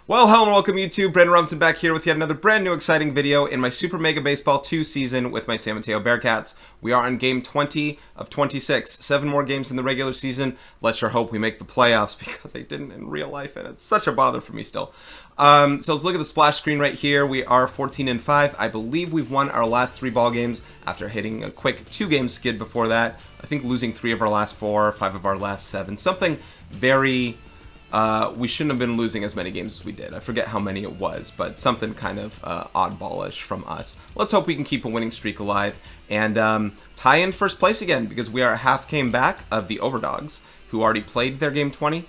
Well, hello and welcome YouTube. Brandon Robinson back here with yet another brand new exciting video in my Super Mega Baseball 2 season with my San Mateo Bearcats. We are on game 20 of 26. 7 more games in the regular season. Let's sure hope we make the playoffs because I didn't in real life and it's such a bother for me still. So let's look at the splash screen right here. We are 14-5. I believe we've won our last 3 ball games after hitting a quick 2-game skid before that. I think losing 3 of our last 4, 5 of our last 7. Something very... we shouldn't have been losing as many games as we did. I forget how many it was, but something kind of oddballish from us. Let's hope we can keep a winning streak alive and tie in first place again because we are a half game back of the Overdogs, who already played their game 20.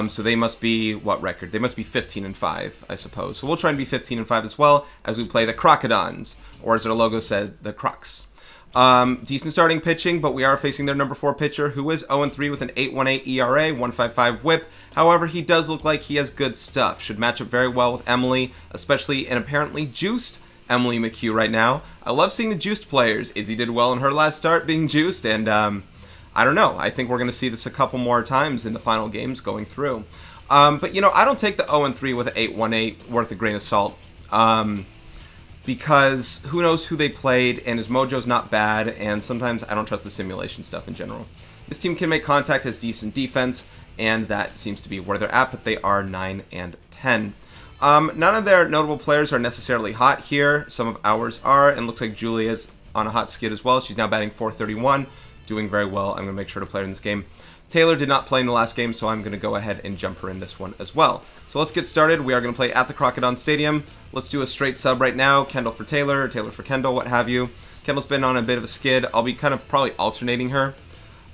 So they must be, what record? They must be 15-5, I suppose. So we'll try and be 15-5 as well as we play the Crocodons, or as their logo says, the Crocs. Decent starting pitching, but we are facing their number 4 pitcher, who is 0-3 with an 8.18 ERA, 1.55 WHIP. However, he does look like he has good stuff. Should match up very well with Emily, especially an apparently juiced Emily McHugh right now. I love seeing the juiced players. Izzy did well in her last start being juiced, and I don't know. I think we're going to see this a couple more times in the final games going through. But, you know, I don't take the 0-3 with an 8.18 worth a grain of salt. Because who knows who they played, and his mojo's not bad, and sometimes I don't trust the simulation stuff in general. This team can make contact, has decent defense, and that seems to be where they're at, but they are 9-10. None of their notable players are necessarily hot here. Some of ours are, and looks like Julia's on a hot skid as well. She's now batting .431, doing very well. I'm going to make sure to play her in this game. Taylor did not play in the last game, so I'm going to go ahead and jump her in this one as well. So let's get started. We are going to play at the Crocodon Stadium. Let's do a straight sub right now. Kendall for Taylor, Taylor for Kendall, what have you. Kendall's been on a bit of a skid. I'll be kind of probably alternating her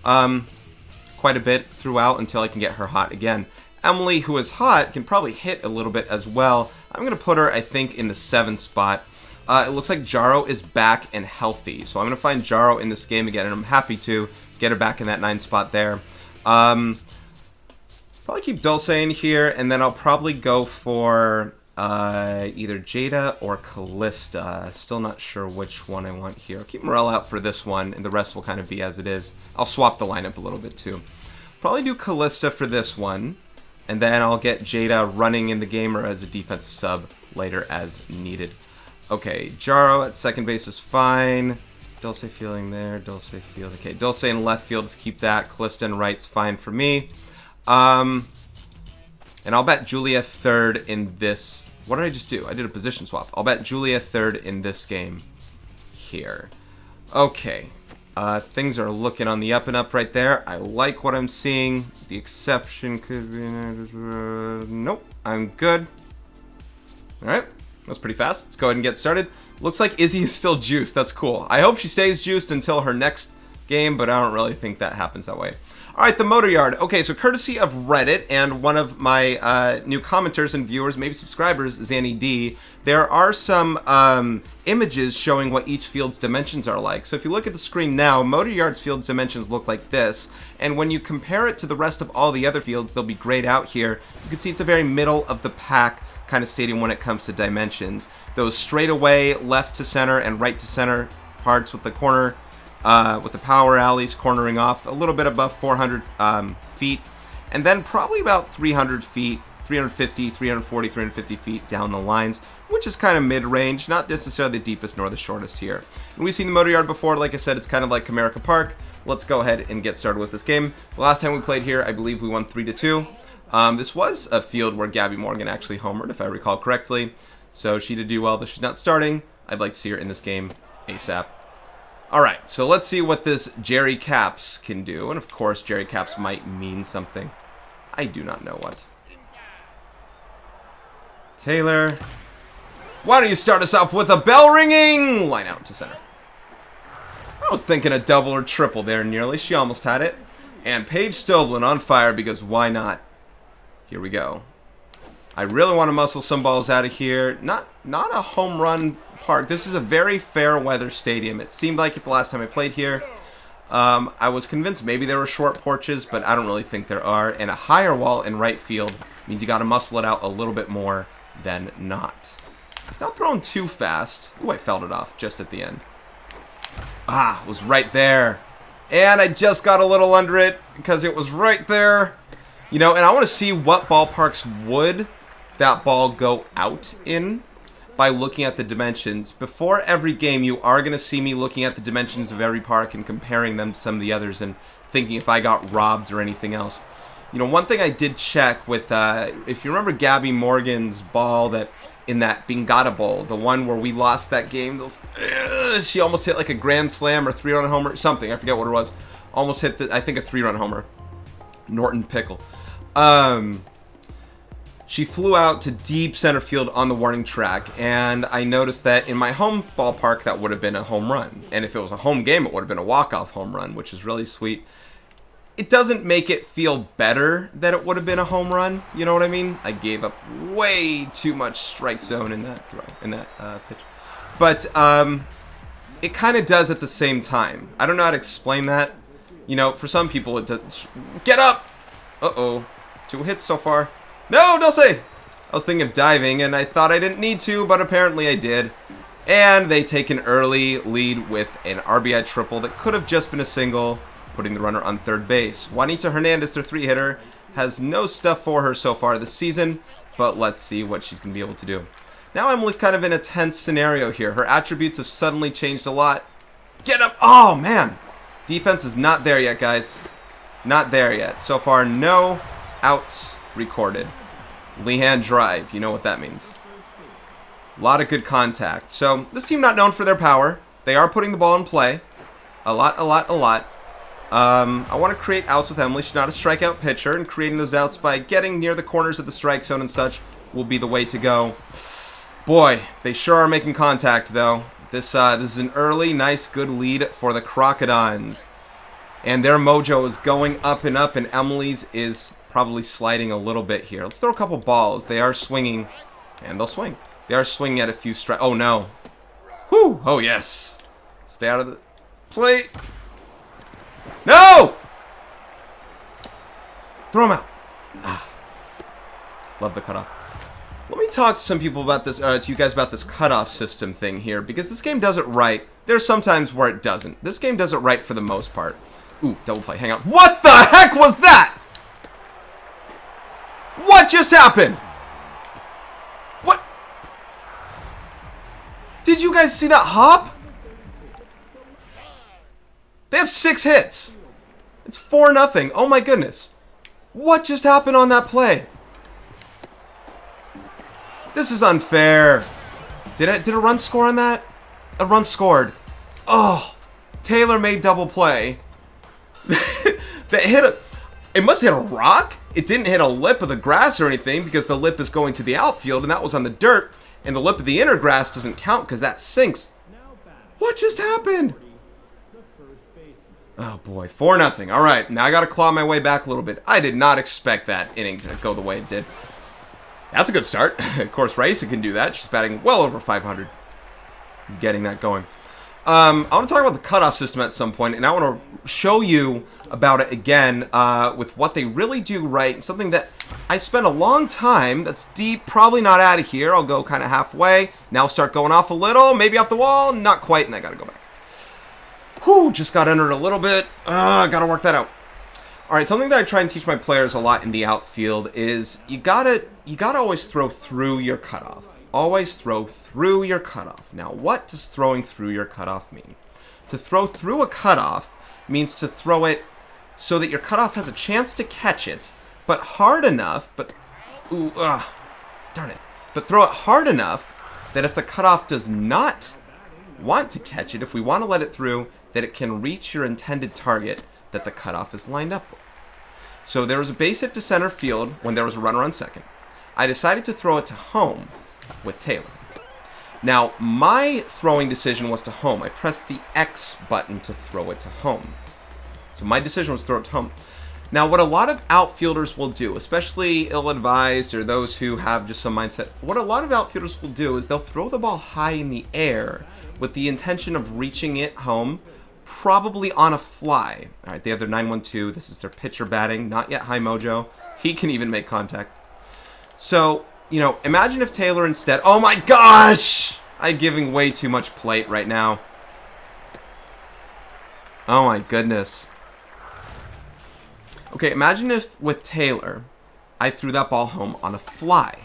quite a bit throughout until I can get her hot again. Emily, who is hot, can probably hit a little bit as well. I'm going to put her, I think, in the 7 spot. It looks like Jaro is back and healthy, so I'm going to find Jaro in this game again, and I'm happy to get her back in that 9 spot there. Probably keep Dulce in here, and then I'll probably go for either Jada or Callista. Still not sure which one I want here. I'll keep Morel out for this one, and the rest will kind of be as it is. I'll swap the lineup a little bit too. Probably do Callista for this one, and then I'll get Jada running in the game or as a defensive sub later as needed. Okay, Jaro at second base is fine. Dulce fielding there, Dulce field. Okay, Dulce in left field, let's keep that. Callista in right's fine for me. And I'll bet Julia third in this. What did I just do? I did a position swap. I'll bet Julia third in this game here. Okay. Things are looking on the up and up right there. I like what I'm seeing. The exception could be... nope, I'm good. Alright, that was pretty fast. Let's go ahead and get started. Looks like Izzy is still juiced. That's cool. I hope she stays juiced until her next game, but I don't really think that happens that way. Alright, the Motor Yard. Okay, so courtesy of Reddit and one of my new commenters and viewers, maybe subscribers, Zanny D, there are some images showing what each field's dimensions are like. So if you look at the screen now, Motor Yard's field's dimensions look like this, and when you compare it to the rest of all the other fields, they'll be grayed out here. You can see it's a very middle of the pack kind of stadium when it comes to dimensions. Those straightaway left to center and right to center parts with the corner, with the power alleys cornering off a little bit above 400 feet, and then probably about 300 feet, 350, 340, 350 feet down the lines, which is kind of mid-range, not necessarily the deepest nor the shortest here. And we've seen the Motor Yard before. Like I said, it's kind of like Comerica Park. Let's go ahead and get started with this game. The last time we played here, I believe we won 3-2. This was a field where Gabby Morgan actually homered, if I recall correctly. So she did do well, though she's not starting. I'd like to see her in this game ASAP. Alright, so let's see what this Jerry Caps can do. And of course, Jerry Caps might mean something. I do not know what. Taylor. Why don't you start us off with a bell ringing? Line out to center. I was thinking a double or triple there nearly. She almost had it. And Paige Stoveland on fire because why not? Here we go. I really want to muscle some balls out of here. Not a home run park. This is a very fair weather stadium. It seemed like it the last time I played here. I was convinced maybe there were short porches, but I don't really think there are. And a higher wall in right field means you got to muscle it out a little bit more than not. It's not thrown too fast. Ooh, I fouled it off just at the end. Ah, it was right there. And I just got a little under it because it was right there. You know, and I want to see what ballparks would that ball go out in by looking at the dimensions. Before every game, you are going to see me looking at the dimensions of every park and comparing them to some of the others and thinking if I got robbed or anything else. You know, one thing I did check with, if you remember Gabby Morgan's ball that in that Bingata Bowl, the one where we lost that game, she almost hit like a grand slam or 3-run homer, something, I forget what it was. Almost hit, I think, a 3-run homer. Norton Pickle. She flew out to deep center field on the warning track, and I noticed that in my home ballpark, that would have been a home run. And if it was a home game, it would have been a walk-off home run, which is really sweet. It doesn't make it feel better that it would have been a home run, you know what I mean? I gave up way too much strike zone in that throw, in that pitch. But it kind of does at the same time. I don't know how to explain that. You know, for some people, it does. Get up! Uh-oh. 2 hits so far. No, Dulce! I was thinking of diving, and I thought I didn't need to, but apparently I did. And they take an early lead with an RBI triple that could have just been a single, putting the runner on third base. Juanita Hernandez, their 3-hitter, has no stuff for her so far this season, but let's see what she's going to be able to do. Now Emily's kind of in a tense scenario here. Her attributes have suddenly changed a lot. Get up! Oh, man! Defense is not there yet, guys. Not there yet. So far, no outs recorded. Lehan drive. You know what that means. A lot of good contact. So, this team not known for their power. They are putting the ball in play. A lot. I want to create outs with Emily. She's not a strikeout pitcher, and creating those outs by getting near the corners of the strike zone and such will be the way to go. Boy, they sure are making contact, though. This is an early, nice, good lead for the Crocodons. And their mojo is going up, and Emily's is probably sliding a little bit here. Let's throw a couple balls. They are swinging, and they'll swing. They are swinging at a few strikes. Oh, no. Whew. Oh, yes. Stay out of the plate. No! Throw him out. Ah. Love the cutoff. Let me talk to some people about this, to you guys about this cutoff system thing here, because this game does it right. There's some times where it doesn't. This game does it right for the most part. Ooh, double play. Hang on. What the heck was that? What just happened? What? Did you guys see that hop? They have 6 hits. It's 4-0. Oh my goodness. What just happened on that play? This is unfair. Did a run score on that? A run scored. Oh, Taylor made double play. That hit a... It must have hit a rock. It didn't hit a lip of the grass or anything because the lip is going to the outfield and that was on the dirt. And the lip of the inner grass doesn't count because that sinks. What just happened? Oh boy, 4-0. All right, now I got to claw my way back a little bit. I did not expect that inning to go the way it did. That's a good start. Of course, Raisa can do that. She's batting well over 500. Getting that going. I want to talk about the cutoff system at some point, and I want to show you about it again with what they really do right. Something that I spent a long time, that's deep, probably not out of here. I'll go kind of halfway. Now start going off a little, maybe off the wall, not quite, and I got to go back. Whew, just got under it a little bit. Got to work that out. All right, something that I try and teach my players a lot in the outfield is you gotta always throw through your cutoff. Always throw through your cutoff. Now, what does throwing through your cutoff mean? To throw through a cutoff means to throw it so that your cutoff has a chance to catch it, but hard enough, darn it. But throw it hard enough that if the cutoff does not want to catch it, if we want to let it through, that it can reach your intended target that the cutoff is lined up with. So there was a base hit to center field when there was a runner on second. I decided to throw it to home with Taylor. Now, my throwing decision was to home. I pressed the X button to throw it to home. So my decision was to throw it to home. Now, what a lot of outfielders will do, especially ill-advised or those who have just some mindset, what a lot of outfielders will do is they'll throw the ball high in the air with the intention of reaching it home, probably on a fly. All right, they have their 9-1-2. This is their pitcher batting. Not yet high mojo. He can even make contact. So, you know, imagine if Taylor instead... Oh my gosh! I'm giving way too much plate right now. Oh my goodness. Okay, imagine if with Taylor, I threw that ball home on a fly.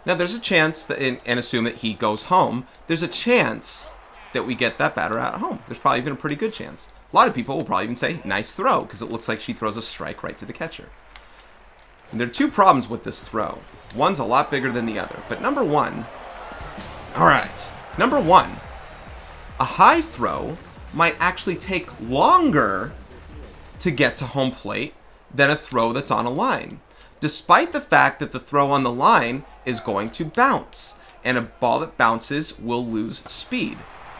Now, there's a chance, that, and assume that he goes home, there's a chance that we get that batter out at home. There's probably even a pretty good chance. A lot of people will probably even say, nice throw, because it looks like she throws a strike right to the catcher. And there are two problems with this throw. One's a lot bigger than the other. But number one, all right, number one, a high throw might actually take longer to get to home plate than a throw that's on a line, despite the fact that the throw on the line is going to bounce, and a ball that bounces will lose speed.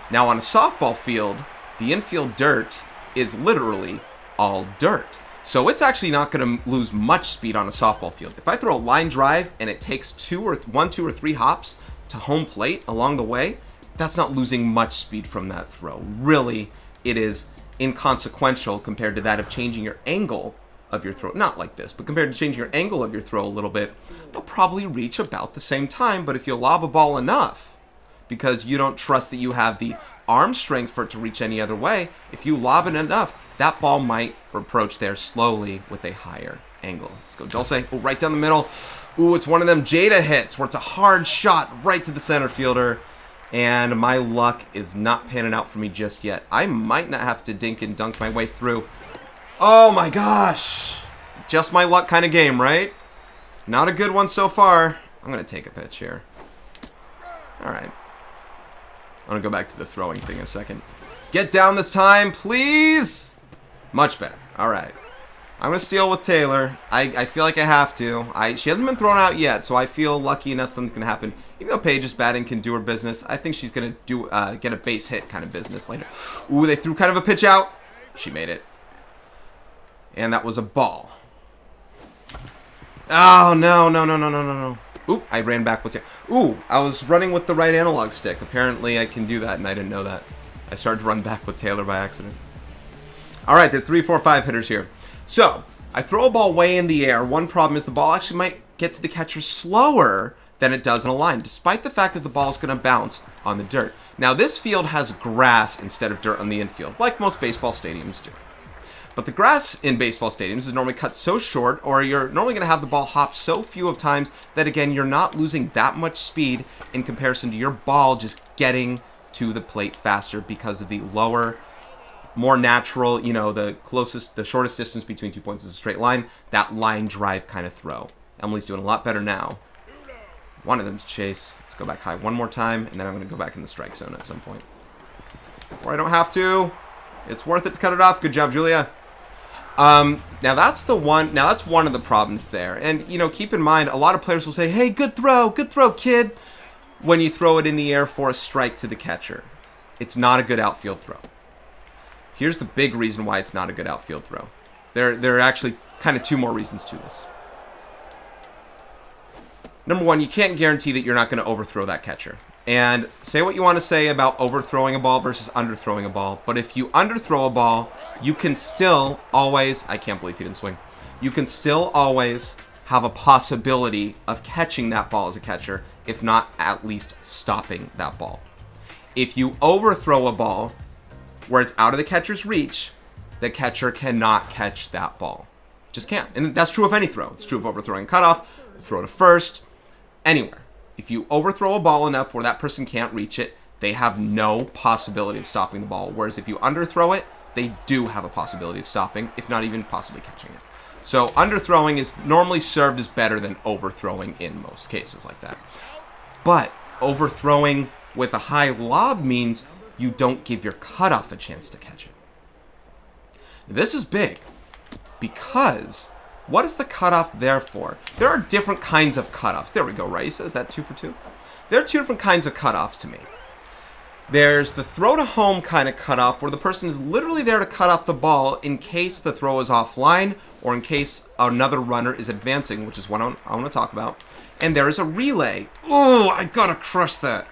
Now, on a softball field, the infield dirt is literally all dirt. So it's actually not going to lose much speed on a softball field. If I throw a line drive and it takes 2 or 3 hops to home plate along the way, that's not losing much speed from that throw. Really, it is inconsequential compared to that of changing your angle of your throw. Not like this, but compared to changing your angle of your throw a little bit, they'll probably reach about the same time. But if you lob a ball enough, because you don't trust that you have the arm strength for it to reach any other way, if you lob it enough, that ball might approach there slowly with a higher angle. Let's go Dulce. Oh, right down the middle. Ooh, it's one of them Jada hits where it's a hard shot right to the center fielder. And my luck is not panning out for me just yet. I might not have to dink and dunk my way through. Oh my gosh. Just my luck kind of game, right? Not a good one so far. I'm going to take a pitch here. All right. I'm going to go back to the throwing thing in a second. Get down this time, please. Much better. All right. I'm going to steal with Taylor. I feel like I have to. She hasn't been thrown out yet, so I feel lucky enough something's going to happen. Even though Paige's batting can do her business, I think she's going to get a base hit kind of business later. Ooh, they threw kind of a pitch out. She made it. And that was a ball. Oh, no. Ooh, I ran back with Taylor. Ooh, I was running with the right analog stick. Apparently, I can do that, and I didn't know that. I started to run back with Taylor by accident. All right, there are 3, 4, 5 hitters here. So, I throw a ball way in the air. One problem is the ball actually might get to the catcher slower than it does in a line, despite the fact that the ball is going to bounce on the dirt. Now, this field has grass instead of dirt on the infield, like most baseball stadiums do. But the grass in baseball stadiums is normally cut so short, or you're normally going to have the ball hop so few of times that, again, you're not losing that much speed in comparison to your ball just getting to the plate faster because of the lower, more natural, the shortest distance between 2 points is a straight line, that line drive kind of throw. Emily's doing a lot better now. Wanted them to chase. Let's go back high one more time, and then I'm going to go back in the strike zone at some point. Or I don't have to. It's worth it to cut it off. Good job, Julia. Now that's one of the problems there. And, keep in mind, a lot of players will say, hey, good throw, kid, when you throw it in the air for a strike to the catcher. It's not a good outfield throw. Here's the big reason why it's not a good outfield throw. There are actually kind of 2 more reasons to this. Number one, you can't guarantee that you're not going to overthrow that catcher. And say what you want to say about overthrowing a ball versus underthrowing a ball, but if you underthrow a ball, you can still always, I can't believe he didn't swing, you can still always have a possibility of catching that ball as a catcher, if not at least stopping that ball. If you overthrow a ball where it's out of the catcher's reach, the catcher cannot catch that ball. Just can't. And that's true of any throw. It's true of overthrowing cutoff, throw to first, anywhere. If you overthrow a ball enough where that person can't reach it, they have no possibility of stopping the ball. Whereas if you underthrow it, they do have a possibility of stopping, if not even possibly catching it. So underthrowing is normally served as better than overthrowing in most cases like that. But overthrowing with a high lob means you don't give your cutoff a chance to catch it. This is big because what is the cutoff there for? There are different kinds of cutoffs. There we go, right? He says that 2 for 2. There are 2 different kinds of cutoffs to me. There's the throw to home kind of cutoff where the person is literally there to cut off the ball in case the throw is offline or in case another runner is advancing, which is what I want to talk about. And there is a relay. Oh, I gotta crush that.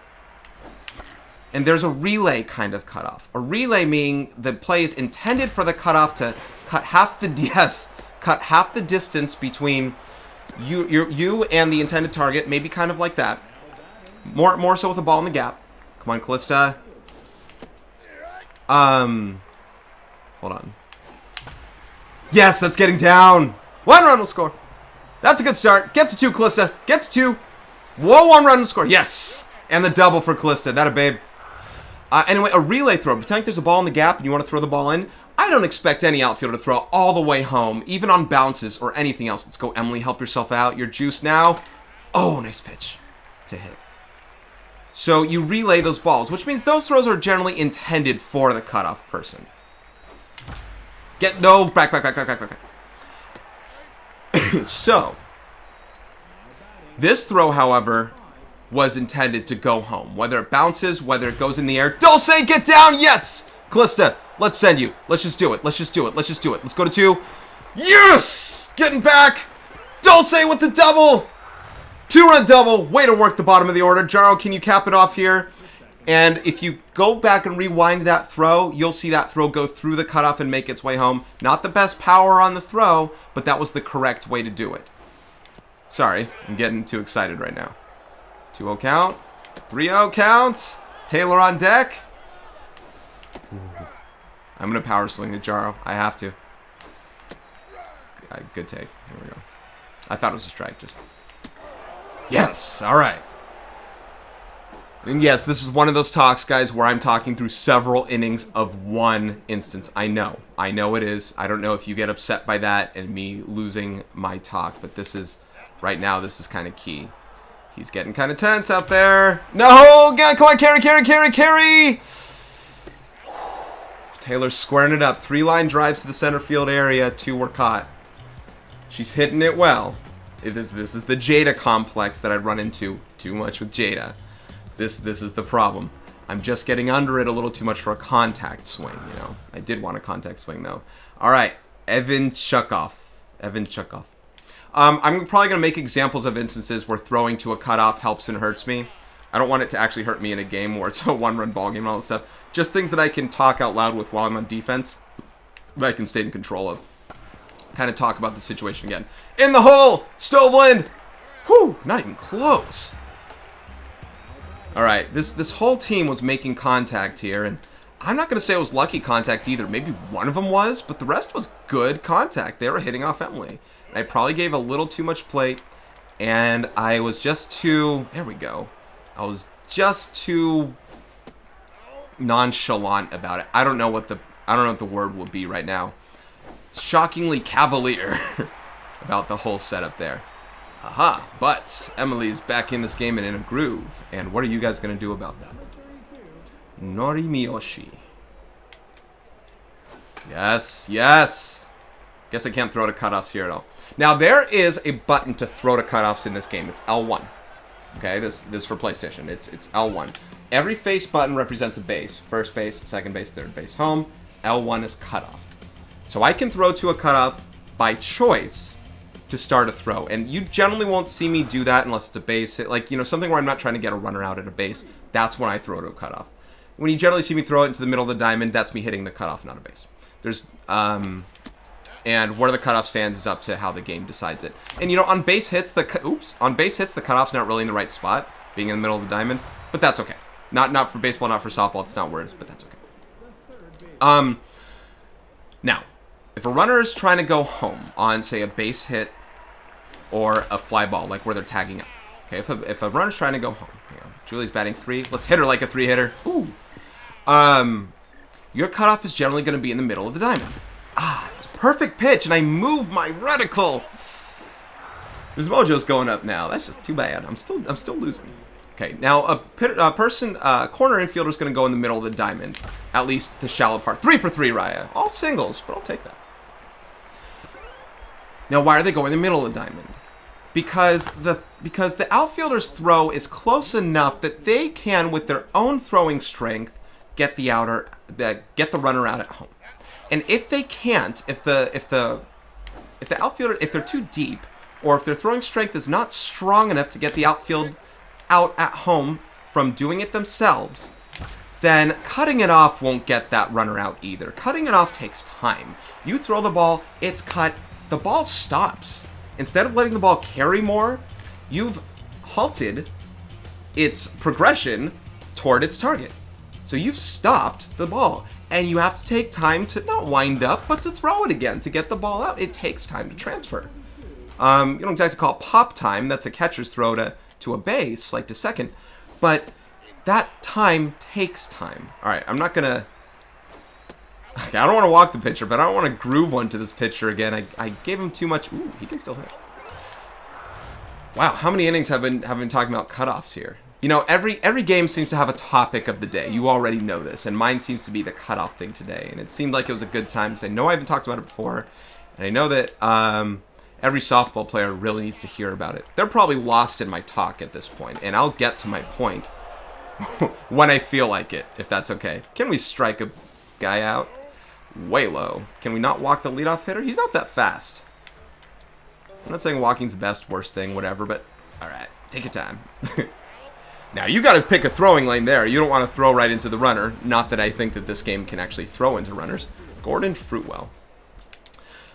And there's a relay kind of cutoff. A relay meaning the play is intended for the cutoff to cut half the distance between you and the intended target, maybe kind of like that. More so with a ball in the gap. Come on, Callista. Hold on. Yes, that's getting down. 1 run will score. That's a good start. Gets a 2, Callista. Gets 2. Whoa, 1 run score. Yes. And the double for Callista. That a babe. Anyway, a relay throw. Pretend there's a ball in the gap and you want to throw the ball in. I don't expect any outfielder to throw all the way home, even on bounces or anything else. Let's go, Emily. Help yourself out. You're juiced now. Oh, nice pitch to hit. So you relay those balls, which means those throws are generally intended for the cutoff person. Back. So, this throw, however, was intended to go home. Whether it bounces, whether it goes in the air. Dulce, get down! Yes! Callista, let's send you. Let's just do it. Let's go to 2. Yes! Getting back! Dulce with the double! 2-run double. Way to work the bottom of the order. Jaro, can you cap it off here? And if you go back and rewind that throw, you'll see that throw go through the cutoff and make its way home. Not the best power on the throw, but that was the correct way to do it. Sorry, I'm getting too excited right now. 2-0 count. 3-0 count. Taylor on deck. Ooh. I'm going to power swing the Jaro. I have to. Good take. Here we go. I thought it was a strike, just... Yes! Alright. And yes, this is one of those talks, guys, where I'm talking through several innings of one instance. I know it is. I don't know if you get upset by that and me losing my talk, but this is, right now, this is kind of key. He's getting kind of tense out there. No! Come on, carry! Taylor's squaring it up. 3-line drives to the center field area. 2 were caught. She's hitting it well. This is the Jada complex that I run into too much with Jada. This is the problem. I'm just getting under it a little too much for a contact swing, you know. I did want a contact swing, though. All right, Evan Chukoff. I'm probably going to make examples of instances where throwing to a cutoff helps and hurts me. I don't want it to actually hurt me in a game where it's a 1-run ball game and all that stuff. Just things that I can talk out loud with while I'm on defense, that I can stay in control of. Kind of talk about the situation again. In the hole! Stoveland! Whew, not even close. Alright, this whole team was making contact here, and I'm not going to say it was lucky contact either. Maybe one of them was, but the rest was good contact. They were hitting off Emily. And I probably gave a little too much plate, and I was just too... There we go. I was just too nonchalant about it. I don't know what the word will be right now. Shockingly cavalier about the whole setup there. Aha, but Emily's back in this game and in a groove. And what are you guys going to do about that? Nori Miyoshi. Yes. Guess I can't throw to cutoffs here at all. Now, there is a button to throw to cutoffs in this game. It's L1. Okay, this is for PlayStation. It's L1. Every face button represents a base. First base, second base, third base, home. L1 is cutoff. So I can throw to a cutoff by choice to start a throw. And you generally won't see me do that unless it's a base hit. Like, you know, something where I'm not trying to get a runner out at a base. That's when I throw to a cutoff. When you generally see me throw it into the middle of the diamond, that's me hitting the cutoff, not a base. And where the cutoff stands is up to how the game decides it. And, you know, on base hits, the cutoff's not really in the right spot, being in the middle of the diamond. But that's okay. Not for baseball, not for softball. It's not where it is, but that's okay. Now, if a runner is trying to go home on, say, a base hit or a fly ball, like where they're tagging up. Okay, if a runner's trying to go home, you know, Julie's batting 3. Let's hit her like a 3-hitter. Ooh. Your cutoff is generally going to be in the middle of the diamond. It's perfect pitch, and I move my reticle. His mojo's going up now. That's just too bad. I'm still losing. Okay, now a corner infielder is going to go in the middle of the diamond, at least the shallow part. 3 for 3, Raya. All singles, but I'll take that. Now, why are they going in the middle of the diamond? Because the outfielder's throw is close enough that they can, with their own throwing strength, get the runner out at home. And if they can't, if the outfielder, if they're too deep, or if their throwing strength is not strong enough to get the outfield out at home from doing it themselves, then cutting it off won't get that runner out either. Cutting it off takes time. You throw the ball, it's cut, the ball stops. Instead of letting the ball carry more, you've halted its progression toward its target. So you've stopped the ball, and you have to take time to not wind up, but to throw it again to get the ball out. It takes time to transfer. You don't exactly call it pop time. That's a catcher's throw to to a base, like to second, but that time takes time. All right, I'm not going to... I don't want to walk the pitcher, but I don't want to groove one to this pitcher again. I gave him too much. Ooh, he can still hit. Wow, how many innings have been talking about cutoffs here? You know, every game seems to have a topic of the day. You already know this, and mine seems to be the cutoff thing today. And it seemed like it was a good time because I know I haven't talked about it before, and I know that every softball player really needs to hear about it. They're probably lost in my talk at this point, and I'll get to my point when I feel like it, if that's okay. Can we strike a guy out? Way low. Can we not walk the leadoff hitter? He's not that fast. I'm not saying walking's the best, worst thing, whatever, but alright, take your time. Now, you got to pick a throwing lane there. You don't want to throw right into the runner. Not that I think that this game can actually throw into runners. Gordon Fruitwell.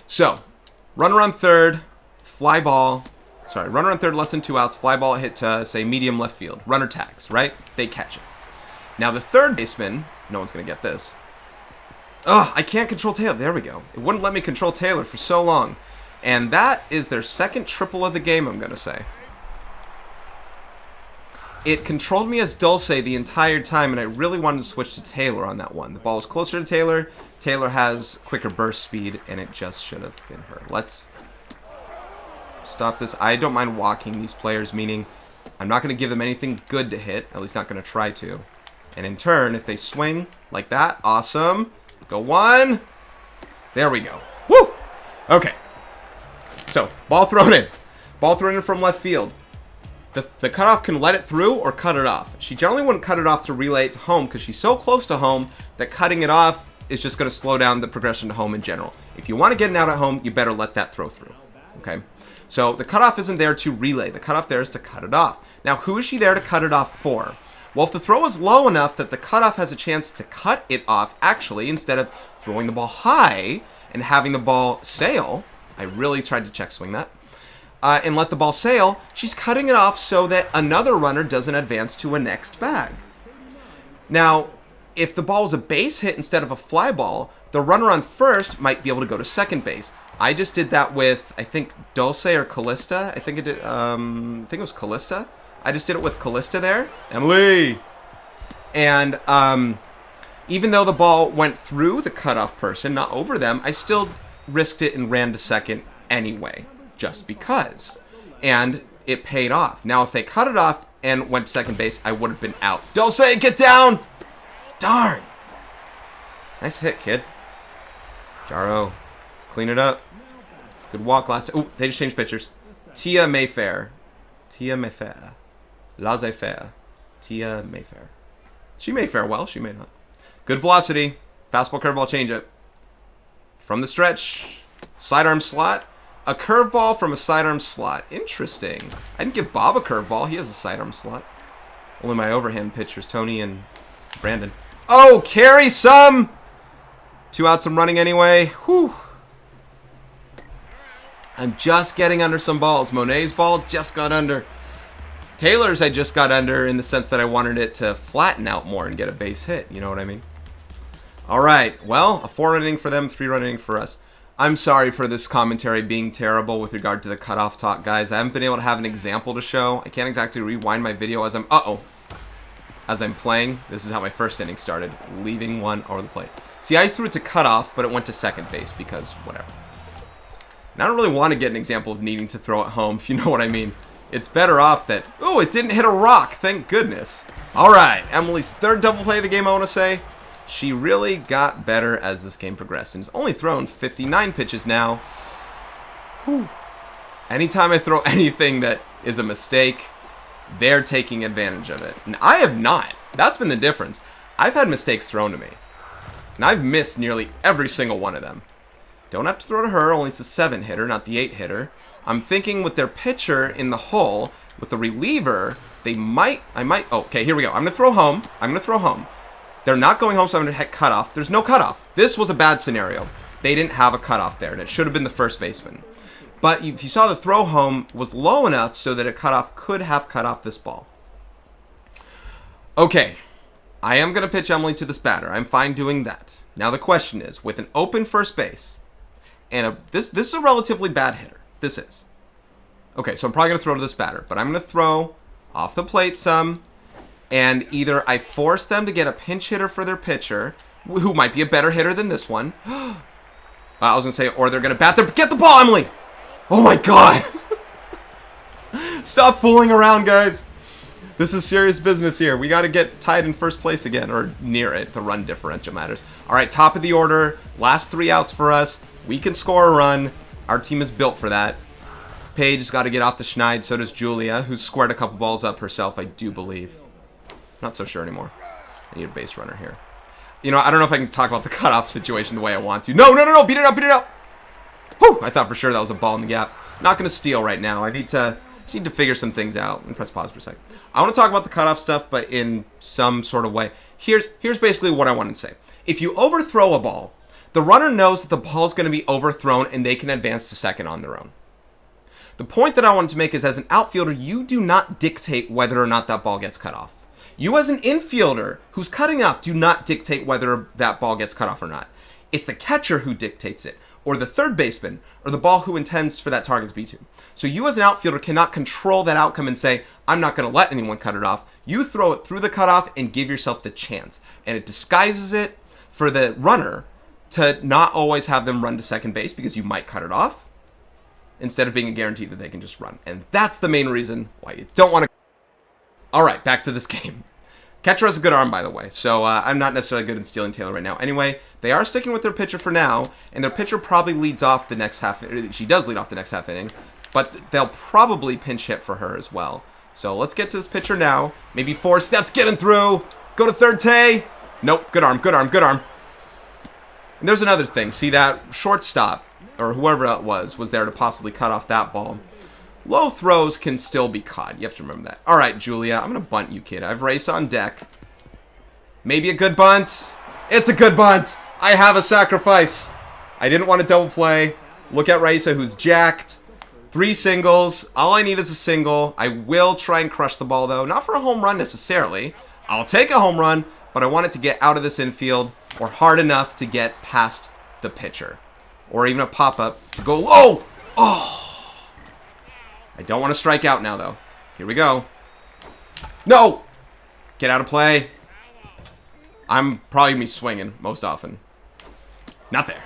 So, runner on third, fly ball. Sorry, runner on third, less than 2 outs. Fly ball hit to, say, medium left field. Runner tags, right? They catch it. Now, the third baseman, no one's going to get this. Ugh, I can't control Taylor. There we go. It wouldn't let me control Taylor for so long. And that is their second triple of the game, I'm going to say. It controlled me as Dulce the entire time, and I really wanted to switch to Taylor on that one. The ball was closer to Taylor. Taylor has quicker burst speed, and it just should have been her. Let's stop this. I don't mind walking these players, meaning I'm not going to give them anything good to hit, at least not going to try to. And in turn, if they swing like that, awesome. Go one. There we go. Woo! Okay. So, ball thrown in. Ball thrown in from left field. The cutoff can let it through or cut it off. She generally wouldn't cut it off to relay it to home because she's so close to home that cutting it off is just going to slow down the progression to home in general. If you want to get it out at home, you better let that throw through. Okay? So the cutoff isn't there to relay. The cutoff there is to cut it off. Now, who is she there to cut it off for? Well, if the throw is low enough that the cutoff has a chance to cut it off, actually, instead of throwing the ball high and having the ball sail, I really tried to check swing that, and let the ball sail, she's cutting it off so that another runner doesn't advance to a next bag. Now, if the ball was a base hit instead of a fly ball, the runner on first might be able to go to second base. I just did that with, I think, Dulce or Callista. I think it was Callista. I just did it with Callista there. Emily! And even though the ball went through the cutoff person, not over them, I still risked it and ran to second anyway. Just because. And it paid off. Now, if they cut it off and went to second base, I would have been out. Dulce, get down! Darn! Nice hit, kid. Jaro, clean it up. Good walk last time. Ooh, they just changed pitchers. Tia Mayfair. Tia Mayfair. Laissez-faire. Tia Mayfair. She may fare well, she may not. Good velocity. Fastball, curveball, changeup. From the stretch. Sidearm slot. A curveball from a sidearm slot. Interesting. I didn't give Bob a curveball. He has a sidearm slot. Only my overhand pitchers, Tony and Brandon. Oh, carry some! 2 outs, I'm running anyway. Whew. I'm just getting under some balls. Monet's ball just got under. Taylor's I just got under in the sense that I wanted it to flatten out more and get a base hit. You know what I mean? All right. Well, a 4-run inning for them, 3-run inning for us. I'm sorry for this commentary being terrible with regard to the cutoff talk, guys. I haven't been able to have an example to show. I can't exactly rewind my video as I'm... As I'm playing. This is how my first inning started. Leaving one over the plate. See, I threw it to cutoff, but it went to second base because whatever. And I don't really want to get an example of needing to throw it home, if you know what I mean. It's better off that... Oh, it didn't hit a rock. Thank goodness. All right. Emily's third double play of the game, I want to say. She really got better as this game progressed. And has only thrown 59 pitches now. Whew. Anytime I throw anything that is a mistake, they're taking advantage of it. And I have not. That's been the difference. I've had mistakes thrown to me. And I've missed nearly every single one of them. Don't have to throw to her, only it's the 7-hitter, not the 8-hitter. I'm thinking with their pitcher in the hole, with the reliever, okay, here we go. I'm going to throw home. They're not going home, so I'm going to hit cutoff. There's no cutoff. This was a bad scenario. They didn't have a cutoff there, and it should have been the first baseman. But if you saw the throw home was low enough so that a cutoff could have cut off this ball. Okay, I am going to pitch Emily to this batter. I'm fine doing that. Now the question is, with an open first base, and this is a relatively bad hitter. This is. Okay, so I'm probably going to throw to this batter, but I'm going to throw off the plate some, and either I force them to get a pinch hitter for their pitcher, who might be a better hitter than this one. I was going to say, or they're going to bat their... Get the ball, Emily! Oh my god! Stop fooling around, guys. This is serious business here. We got to get tied in first place again, or near it. The run differential matters. All right, top of the order. Last 3 outs for us. We can score a run. Our team is built for that. Paige has got to get off the schneid. So does Julia, who's squared a couple balls up herself, I do believe. Not so sure anymore. I need a base runner here. You know, I don't know if I can talk about the cutoff situation the way I want to. No, no, no, no. Beat it up, beat it up. Whew, I thought for sure that was a ball in the gap. Not going to steal right now. I need to figure some things out. Let me press pause for a second. I want to talk about the cutoff stuff, but in some sort of way. Here's basically what I want to say. If you overthrow a ball, the runner knows that the ball is going to be overthrown and they can advance to second on their own. The point that I wanted to make is, as an outfielder, you do not dictate whether or not that ball gets cut off. You as an infielder who's cutting off do not dictate whether that ball gets cut off or not. It's the catcher who dictates it, or the third baseman, or the ball who intends for that target to be to. So you as an outfielder cannot control that outcome and say, I'm not going to let anyone cut it off. You throw it through the cutoff and give yourself the chance. And it disguises it for the runner to not always have them run to second base because you might cut it off, instead of being a guarantee that they can just run. And that's the main reason why you don't want to... Alright, back to this game. Catcher has a good arm, by the way, so I'm not necessarily good at stealing Taylor right now. Anyway, they are sticking with their pitcher for now, and their pitcher probably leads off the next half... She does lead off the next half inning, but they'll probably pinch hit for her as well. So let's get to this pitcher now. Maybe force. That's getting through. Go to third, Tay. Nope. Good arm, good arm, good arm. And there's another thing. See, that shortstop, or whoever it was there to possibly cut off that ball. Low throws can still be caught. You have to remember that. All right, Julia. I'm going to bunt you, kid. I have Race on deck. Maybe a good bunt. It's a good bunt. I have a sacrifice. I didn't want to double play. Look at Raisa, who's jacked. 3 singles. All I need is a single. I will try and crush the ball, though. Not for a home run, necessarily. I'll take a home run, but I want it to get out of this infield or hard enough to get past the pitcher. Or even a pop-up to go low. Oh! I don't want to strike out now, though. Here we go. No! Get out of play. I'm probably going to be swinging most often. Not there.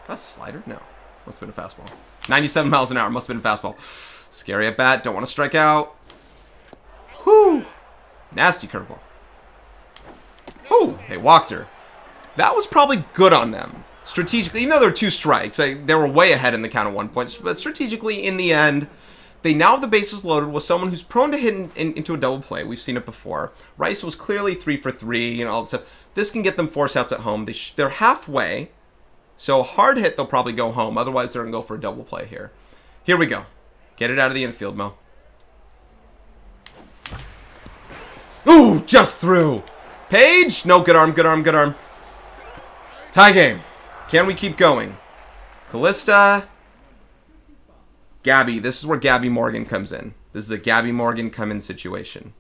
That's a slider? No. Must have been a fastball. 97 miles an hour. Must have been a fastball. Scary at bat. Don't want to strike out. Whew. Nasty curveball. Oh, they walked her. That was probably good on them. Strategically, even though there were 2 strikes, they were way ahead in the count of 1 point. But strategically, in the end, they now have the bases loaded with someone who's prone to hit into a double play. We've seen it before. Rice was clearly 3 for 3 and all that stuff. This can get them force outs at home. They're halfway. So hard hit, they'll probably go home. Otherwise, they're going to go for a double play here. Here we go. Get it out of the infield, Mo. Ooh, just through. Paige? No, good arm, good arm, good arm. Tie game. Can we keep going? Callista. Gabby. This is where Gabby Morgan comes in. This is a Gabby Morgan come-in situation.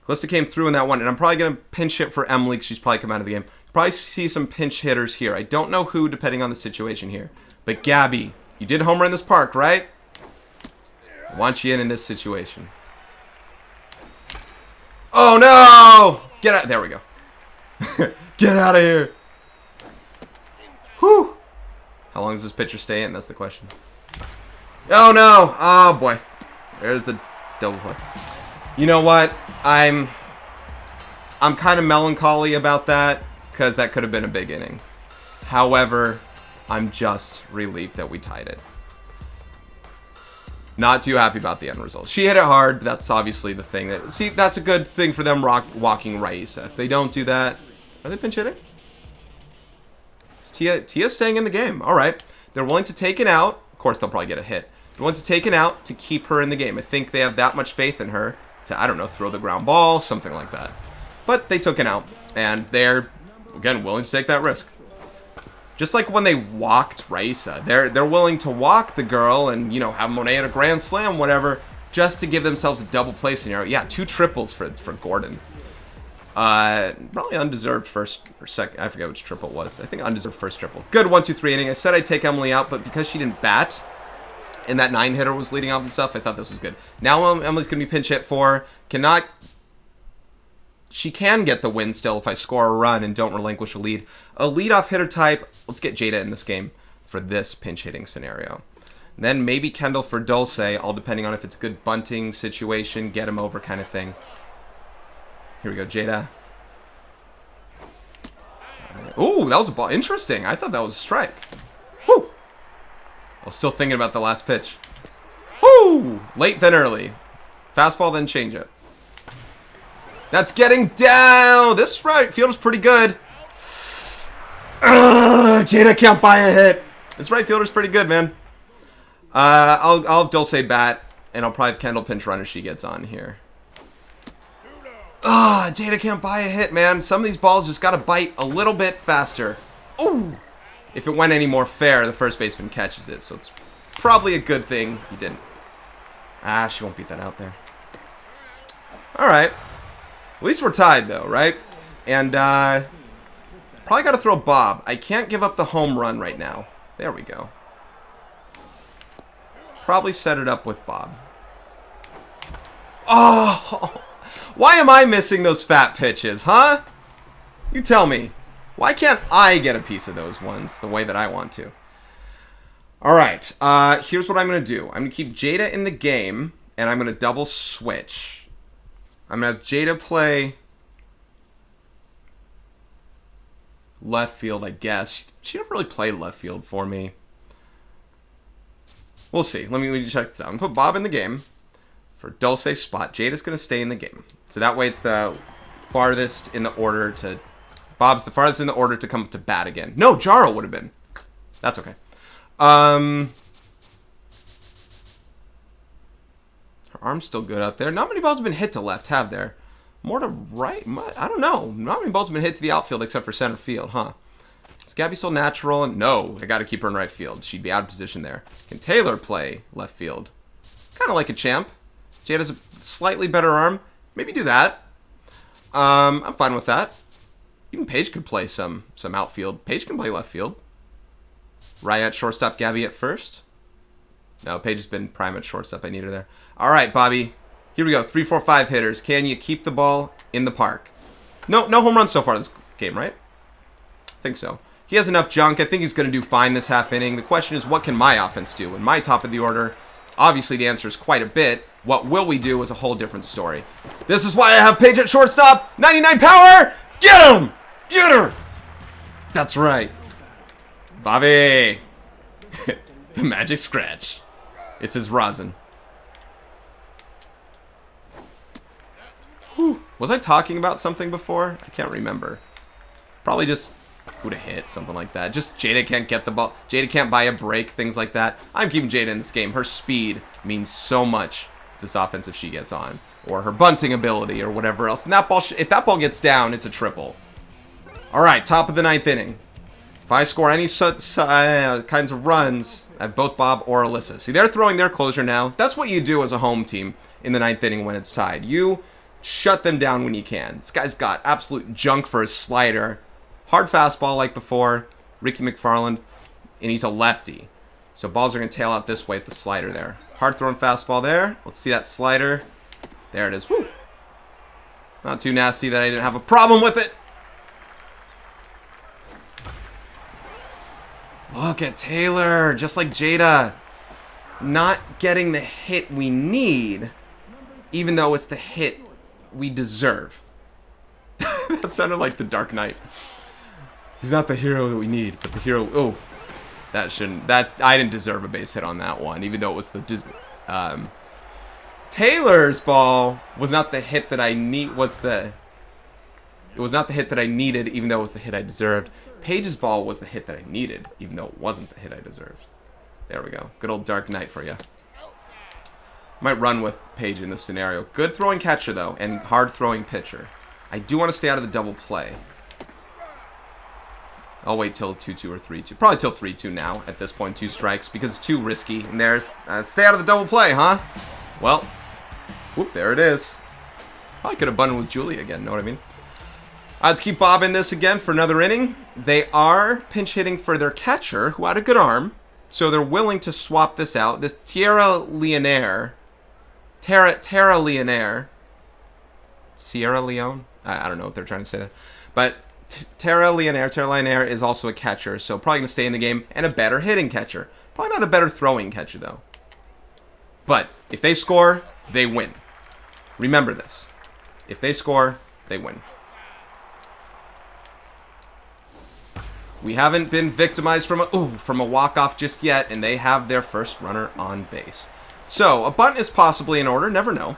Callista came through in that one, and I'm probably going to pinch hit for Emily because she's probably come out of the game. Probably see some pinch hitters here. I don't know who, depending on the situation here. But Gabby, you did homer in this park, right? I want you in this situation. Oh, no! Get out. There we go. Get out of here. Whew. How long does this pitcher stay in? That's the question. Oh, no. Oh, boy. There's a double play. You know what? I'm kind of melancholy about that, because that could have been a big inning. However, I'm just relieved that we tied it. Not too happy about the end result. She hit it hard. That's obviously the thing. See, that's a good thing for them walking Raisa. If they don't do that... Are they pinch hitting? Is Tia staying in the game. All right. They're willing to take it out. Of course, they'll probably get a hit. They're willing to take it out to keep her in the game. I think they have that much faith in her to, I don't know, throw the ground ball, something like that. But they took it out. And they're, again, willing to take that risk. Just like when they walked Raisa, they're willing to walk the girl and, you know, have Monet at a grand slam, whatever, just to give themselves a double play scenario. Yeah, 2 triples for Gordon. Probably undeserved first or second. I forget which triple it was. I think undeserved first triple. Good 1-2-3 inning. I said I'd take Emily out, but because she didn't bat, and that 9-hitter was leading off and stuff, I thought this was good. Now Emily's going to be pinch hit for. She can get the win still if I score a run and don't relinquish a lead. A leadoff hitter type. Let's get Jada in this game for this pinch hitting scenario. Then maybe Kendall for Dulce, all depending on if it's a good bunting situation, get him over kind of thing. Here we go, Jada. Ooh, that was a ball. Interesting. I thought that was a strike. Woo! I was still thinking about the last pitch. Woo! Late then early. Fastball then changeup. That's getting down. This right fielder's pretty good. Jada can't buy a hit. This right fielder's pretty good, man. I'll have Dulce bat, and I'll probably have Kendall pinch run if she gets on here. Jada can't buy a hit, man. Some of these balls just got to bite a little bit faster. Ooh! If it went any more fair, the first baseman catches it, so it's probably a good thing he didn't. She won't beat that out there. Alright. At least we're tied, though, right? And, probably got to throw Bob. I can't give up the home run right now. There we go. Probably set it up with Bob. Oh! Why am I missing those fat pitches, huh? You tell me. Why can't I get a piece of those ones the way that I want to? Alright, here's what I'm going to do. I'm going to keep Jada in the game, and I'm going to double switch. I'm going to have Jada play left field, I guess. She never really played left field for me. We'll see. Let me check this out. I'm going to put Bob in the game for Dulce's spot. Jada's going to stay in the game. So that way it's the farthest in the order to... Bob's the farthest in the order to come up to bat again. No, Jaro would have been. That's okay. Her arm's still good out there. Not many balls have been hit to left, have there? More to right? I don't know. Not many balls have been hit to the outfield except for center field, huh? Is Gabby still natural? No, I got to keep her in right field. She'd be out of position there. Can Taylor play left field? Kind of like a champ. Jade has a slightly better arm. Maybe do that. I'm fine with that. Even Paige could play some outfield. Paige can play left field. Rye at shortstop, Gabby at first. No, Paige has been prime at shortstop. I need her there. All right, Bobby. Here we go. 3, 4, 5 hitters. Can you keep the ball in the park? No home runs so far this game, right? I think so. He has enough junk. I think he's going to do fine this half inning. The question is, what can my offense do? In my top of the order, obviously the answer is quite a bit. What will we do is a whole different story. This is why I have Paige at shortstop. 99 power. Get him! Get her! That's right. Bobby. The magic scratch. It's his rosin. Whew. Was I talking about something before? I can't remember. Probably just who'd have hit, something like that. Just Jada can't get the ball. Jada can't buy a break, things like that. I'm keeping Jada in this game. Her speed means so much to this offense if she gets on. Or her bunting ability or whatever else. And that ball, if that ball gets down, it's a triple. Alright, top of the 9th inning. If I score any such kinds of runs, I have both Bob or Alyssa. See, they're throwing their closer now. That's what you do as a home team in the 9th inning when it's tied. You shut them down when you can. This guy's got absolute junk for his slider. Hard fastball like before. Ricky McFarland. And he's a lefty. So balls are going to tail out this way with the slider there. Hard thrown fastball there. Let's see that slider. There it is. Woo. Not too nasty that I didn't have a problem with it. Look at Taylor, just like Jada. Not getting the hit we need, even though it's the hit we deserve. That sounded like the Dark Knight. He's not the hero that we need, but the hero... Oh, that shouldn't... I didn't deserve a base hit on that one, even though it was the... Taylor's ball was not the hit that I need... It was not the hit that I needed, even though it was the hit I deserved. Paige's ball was the hit that I needed, even though it wasn't the hit I deserved. There we go. Good old Dark Knight for you. Might run with Paige in this scenario. Good throwing catcher, though, and hard throwing pitcher. I do want to stay out of the double play. I'll wait till 2-2 or 3-2. Probably till 3-2 now, at this point. 2 strikes, because it's too risky. And there's... stay out of the double play, huh? Well, whoop, there it is. Probably could have bundled with Julie again, know what I mean? Let's keep Bob in this again for another inning. They are pinch hitting for their catcher, who had a good arm. So they're willing to swap this out. This Terra Leonere, Sierra Leone? I don't know what they're trying to say there. But Terra Leonere is also a catcher, so probably going to stay in the game, and a better hitting catcher. Probably not a better throwing catcher, though. But if they score, they win. Remember this. If they score, they win. We haven't been victimized from a walk-off just yet, and they have their first runner on base. So, a bunt is possibly in order, never know.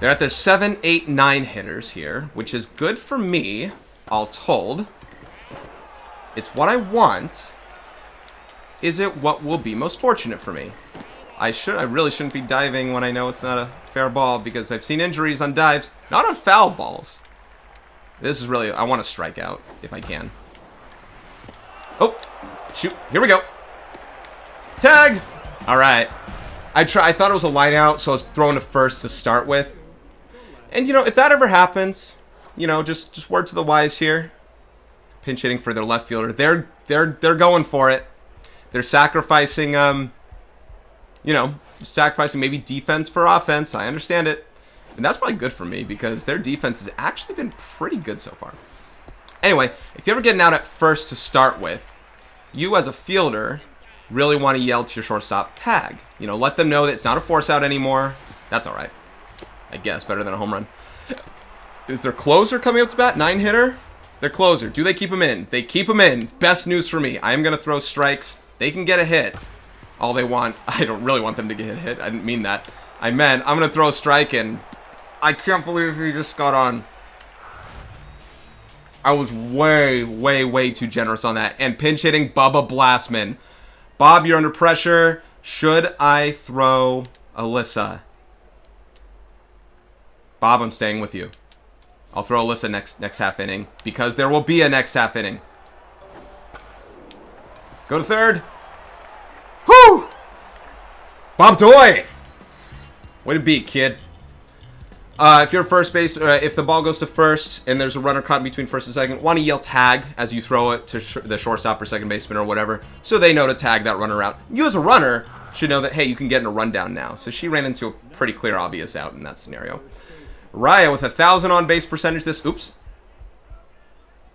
They're at their 7, 8, 9 hitters here, which is good for me, all told. It's what I want. Is it what will be most fortunate for me? I really shouldn't be diving when I know it's not a fair ball, because I've seen injuries on dives, not on foul balls. This is really, I want to strike out if I can. Oh, shoot, here we go. Tag! All right. I thought it was a line out, so I was throwing to first to start with. And, if that ever happens, just word to the wise here. Pinch hitting for their left fielder. They're going for it. They're sacrificing, sacrificing maybe defense for offense. I understand it. And that's probably good for me because their defense has actually been pretty good so far. Anyway, if you're ever getting out at first to start with, you as a fielder really want to yell to your shortstop, tag. Let them know that it's not a force out anymore. That's all right. I guess better than a home run. Is their closer coming up to bat? 9-hitter? Their closer. Do they keep him in? They keep him in. Best news for me. I am going to throw strikes. They can get a hit. All they want. I don't really want them to get a hit. I didn't mean that. I meant I'm going to throw a strike and I can't believe he just got on. I was way, way, way too generous on that. And pinch hitting Bubba Blastman. Bob, you're under pressure. Should I throw Alyssa? Bob, I'm staying with you. I'll throw Alyssa next half inning because there will be a next half inning. Go to third. Whoo! Bob Toy! Way to beat, kid. If you're at first base, if the ball goes to first and there's a runner caught in between first and second, want to yell tag as you throw it to the shortstop or second baseman or whatever, so they know to tag that runner out. You as a runner should know that, hey, you can get in a rundown now. So she ran into a pretty clear, obvious out in that scenario. Raya with 1,000 on base percentage. Oops.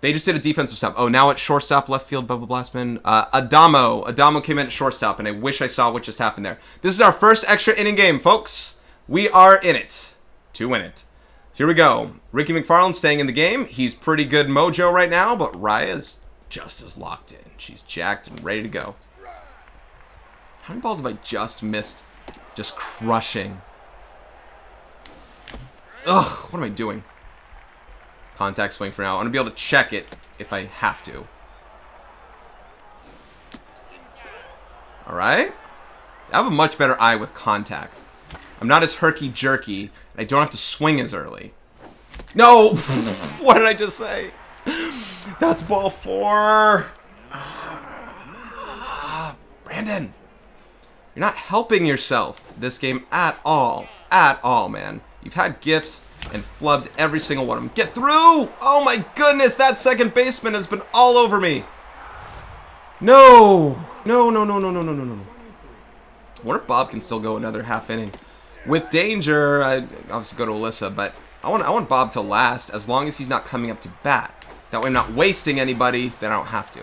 They just did a defensive stop. Oh, now it's shortstop, left field, Bubba Blastman. Adamo came in at shortstop, and I wish I saw what just happened there. This is our first extra inning game, folks. We are in it to win it. So here we go. Ricky McFarland staying in the game. He's pretty good mojo right now, but Raya's just as locked in. She's jacked and ready to go. How many balls have I just missed? Just crushing. Ugh, what am I doing? Contact swing for now. I'm going to be able to check it if I have to. Alright. I have a much better eye with contact. I'm not as herky-jerky, and I don't have to swing as early. No! What did I just say? That's ball 4. Brandon, you're not helping yourself this game at all. At all, man. You've had gifts and flubbed every single one of them. Get through! Oh my goodness, that second baseman has been all over me. No! No. I wonder if Bob can still go another half inning. With danger, I obviously go to Alyssa, but I want Bob to last as long as he's not coming up to bat. That way I'm not wasting anybody, then I don't have to.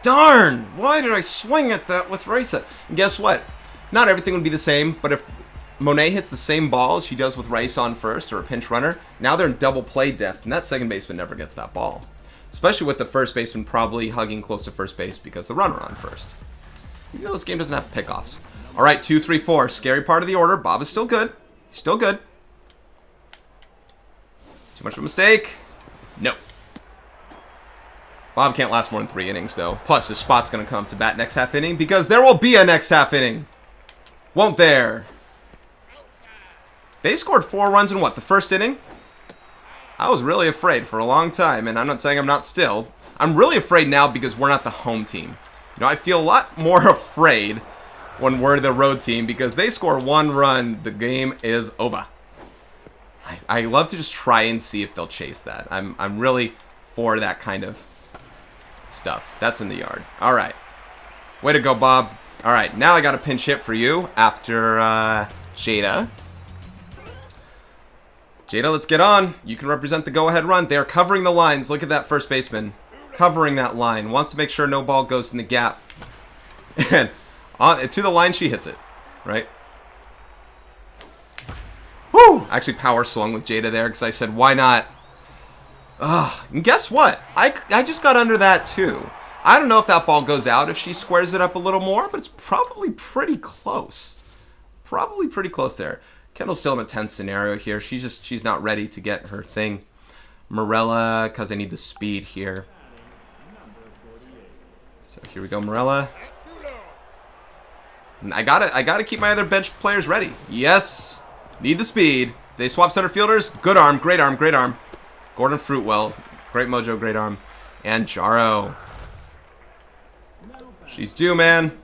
Darn! Why did I swing at that with Raisa? And guess what? Not everything would be the same, but if Monet hits the same ball as she does with Rice on first or a pinch runner, now they're in double play depth, and that second baseman never gets that ball. Especially with the first baseman probably hugging close to first base because the runner on first. Even though this game doesn't have pickoffs. All right, 2, 3, 4. Scary part of the order. Bob is still good. He's still good. Too much of a mistake. No. Bob can't last more than 3 innings, though. Plus, his spot's going to come up to bat next half inning because there will be a next half inning. Won't there? They scored 4 runs in what, the first inning? I was really afraid for a long time, and I'm not saying I'm not still. I'm really afraid now because we're not the home team. I feel a lot more afraid when we're the road team because they score 1 run, the game is over. I love to just try and see if they'll chase that. I'm really for that kind of stuff. That's in the yard. All right. Way to go, Bob. All right, now I got a pinch hit for you after Jada. Jada, let's get on. You can represent the go-ahead run. They're covering the lines. Look at that first baseman. Covering that line. Wants to make sure no ball goes in the gap. And to the line, she hits it. Right? Woo! I actually power swung with Jada there because I said, why not? And guess what? I just got under that too. I don't know if that ball goes out if she squares it up a little more, but it's probably pretty close. Probably pretty close there. Kendall's still in a tense scenario here. She's not ready to get her thing. Morella, because I need the speed here. So here we go, Morella. I gotta keep my other bench players ready. Yes, need the speed. They swap center fielders. Good arm, great arm, great arm. Gordon Fruitwell, great mojo, great arm, and Jaro. She's due, man.